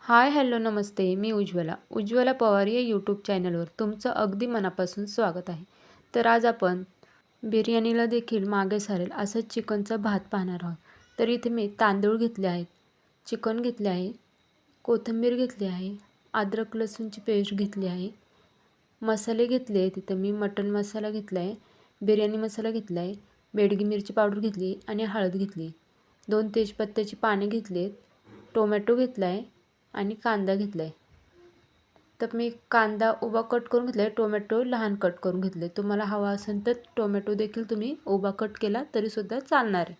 Hi hello नमस्ते. मी उज्ज्वला पवार या YouTube चॅनलवर तुमचं अगदी मनापासून स्वागत आहे. तर आज आपण बिर्याणीला देखील मागे सारेल असंच चिकनचा भात पाहणार आहोत. तर इथे मी तांदूळ घेतले आहेत, चिकन घेतले आहे, कोथिंबीर घेतली आहे, अद्रक लसूणची पेस्ट घेतली आहे, मसाले घेतले आहेत. इथं मी मटण मसाला घेतला आहे, बिर्याणी मसाला घेतला आहे, बेडगी मिरची पावडर घेतली आणि हळद घेतली. 2 तेजपत्त्याची पाने घेतली आहेत, टोमॅटो घेतला आहे आणि कांदा घेतला आहे. तर मी कांदा उभा कट करून घेतला आहे, टोमॅटो लहान कट करून घेतले. तुम्हाला हवा असेल तर टोमॅटो देखील तुम्ही उभा कट केला तरीसुद्धा चालणार आहे.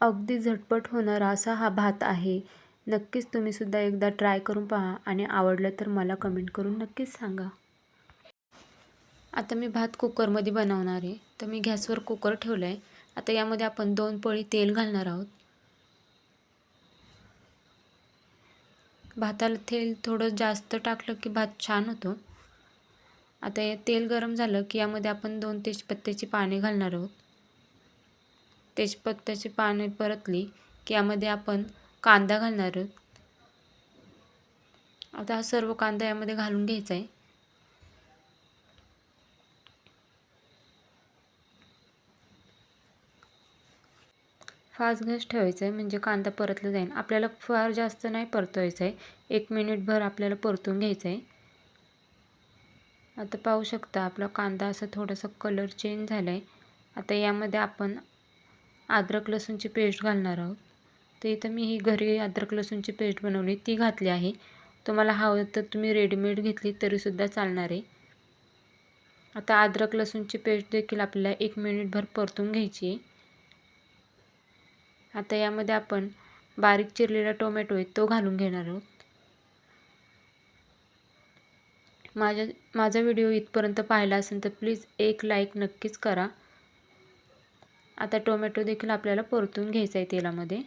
अगदी झटपट होणारा असा हा भात आहे. नक्कीच तुम्हीसुद्धा एकदा ट्राय करून पहा आणि आवडलं तर मला कमेंट करून नक्कीच सांगा. आता मी भात कुकरमध्ये बनवणार आहे. तर मी गॅसवर कुकर ठेवला आहे. आता यामध्ये आपण 2 पळी तेल घालणार आहोत. भाताला तेल थोडं जास्त टाकलं की भात छान होतो. आता हे तेल गरम झालं की यामध्ये आपण 2 तेजपत्त्याची पाने घालणार आहोत. तेजपत्त्याची पाने परतली की यामध्ये आपण कांदा घालणार आहोत. आता हा सर्व कांदा यामध्ये घालून घ्यायचा आहे. फास्ट गॅस ठेवायचा आहे म्हणजे कांदा परतला जाईल. आपल्याला फार जास्त नाही परतवायचा आहे. 1 मिनिटभर आपल्याला परतून घ्यायचं आहे. आता पाहू शकता आपला कांदा असा थोडासा कलर चेंज झाला आहे. आता यामध्ये आपण अद्रक लसूणची पेस्ट घालणार आहोत. तर इथं मी ही घरी अद्रक लसूणची पेस्ट बनवली ती घातली आहे. तुम्हाला हवं तर तुम्ही रेडीमेड घेतली तरीसुद्धा चालणार आहे. आता अद्रक लसूणची पेस्ट देखील आपल्याला 1 मिनिटभर परतून घ्यायची आहे. आता यामध्ये आपण बारीक चिरलेला टोमॅटो आहे तो घालून घेणार आहोत. माझा व्हिडिओ इथपर्यंत पाहिला असेल तर प्लीज एक लाईक नक्कीच करा. आता टोमॅटो देखील आपल्याला परतून घ्यायचा आहे तेलामध्ये.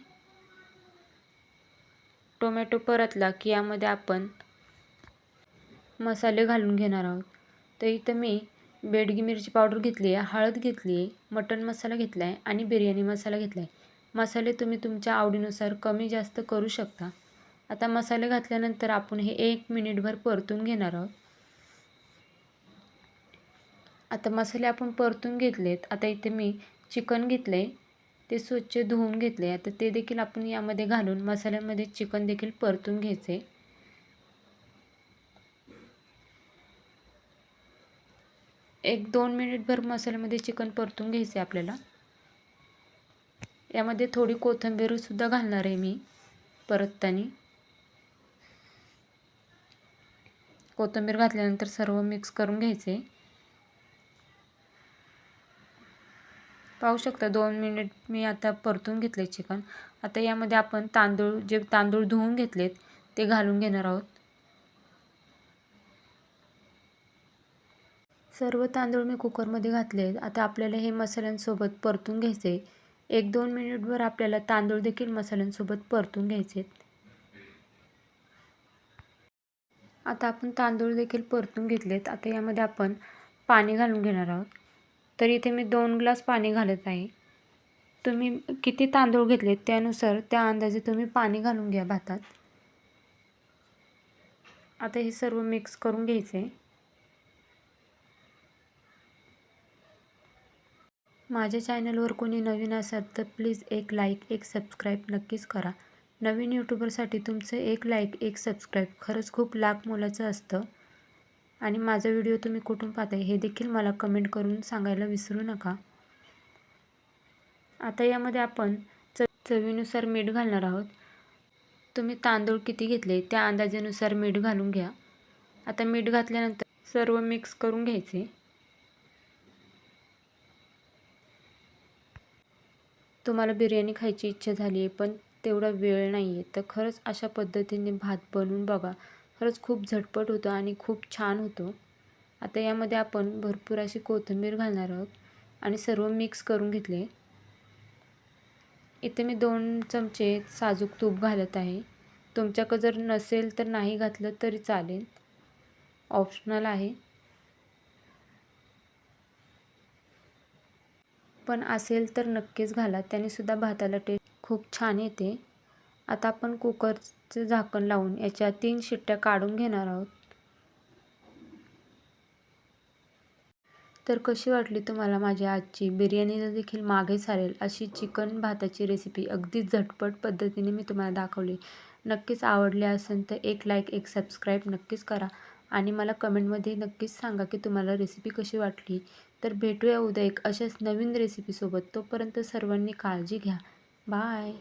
टोमॅटो परतला की यामध्ये आपण मसाले घालून घेणार आहोत. तर इथं मी बेडगी मिरची पावडर घेतली आहे, हळद घेतली आहे, मटण मसाला घेतला आहे आणि बिर्याणी मसाला घेतला आहे. मसाले तुम्ही तुमच्या आवडीनुसार कमी जास्त करू शकता. आता मसाले घातल्यानंतर आपण हे 1 मिनिटभर परतून घेणार आहोत. आता मसाले आपण परतून घेतलेत. आता इथे मी चिकन घेतले, ते स्वच्छ धुवून घेतले. आता ते देखील आपण यामध्ये घालून मसाल्यामध्ये चिकन देखील परतून घ्यायचे. 1-2 मिनिटभर मसाल्यामध्ये चिकन परतून घ्यायचे आपल्याला. यामध्ये थोडी कोथिंबीरसुद्धा घालणार आहे मी परतताना. कोथिंबीर घातल्यानंतर सर्व मिक्स करून घ्यायचे. पाहू शकता 2 मिनिट मी आता परतून घेतले चिकन. आता यामध्ये आपण तांदूळ धुवून घेतलेत ते घालून घेणार आहोत. सर्व तांदूळ मी कुकरमध्ये घातले. आता आपल्याला हे मसाल्यांसोबत परतून घ्यायचे. 1-2 मिनिटभर आपल्याला तांदूळ देखील मसाल्यांसोबत परतून घ्यायचे. आता आपण तांदूळ देखील परतून घेतलेत. आता यामध्ये आपण पाणी घालून घेणार आहोत. तर इथे मी 2 ग्लास पाणी घालत आहे. तुम्ही किती तांदूळ घेतलेत त्यानुसार त्या अंदाजे तुम्ही पाणी घालून घ्या भातात. आता हे सर्व मिक्स करून घ्यायचे. माझ्या चॅनलवर कोणी नवीन असाल तर प्लीज एक लाईक, एक सबस्क्राईब नक्कीच करा. नवीन यूट्यूबरसाठी तुमचं एक लाईक, एक सबस्क्राईब खरंच खूप लाख मोलाचं असतं. आणि माझा व्हिडिओ तुम्ही कुठून पाहताय हे देखील मला कमेंट करून सांगायला विसरू नका. आता यामध्ये आपण चवीनुसार मीठ घालणार आहोत. तुम्ही तांदूळ किती घेतले त्या अंदाजानुसार मीठ घालून घ्या. आता मीठ घातल्यानंतर सर्व मिक्स करून घ्यायचे. तुम्हाला बिर्याणी खायची इच्छा झाली आहे पण तेवढा वेळ नाही आहे तर खरंच अशा पद्धतीने भात बनवून बघा. खरंच खूप झटपट होतं आणि खूप छान होतो. आता यामध्ये आपण भरपूर अशी कोथिंबीर घालणार आहोत आणि सर्व मिक्स करून घेतले. इथे मी 2 चमचे साजूक तूप घालत आहे. तुमच्याकडे जर नसेल तर नाही घातलं तरी चालेल, ऑप्शनल आहे. पण असेल तर नक्कीच घाला, त्याने सुद्धा भाताला टेस्ट खूप छान येते. आता आपण चं झाकण लावून याच्या 3 शिट्ट्या काढून घेणार आहोत. तर कशी वाटली तुम्हाला माझी आजची बिर्याणीला देखील मागे सारेल अशी चिकन भाताची रेसिपी अगदी झटपट पद्धतीने मी तुम्हाला दाखवली. नक्कीच आवडली असेल तर एक लाईक, एक सबस्क्राईब नक्कीच करा आणि मला कमेंटमध्ये नक्कीच सांगा की तुम्हाला रेसिपी कशी वाटली. तर भेटूया उद्या एक अशाच नवीन रेसिपीसोबत. तोपर्यंत सर्वांनी काळजी घ्या. बाय.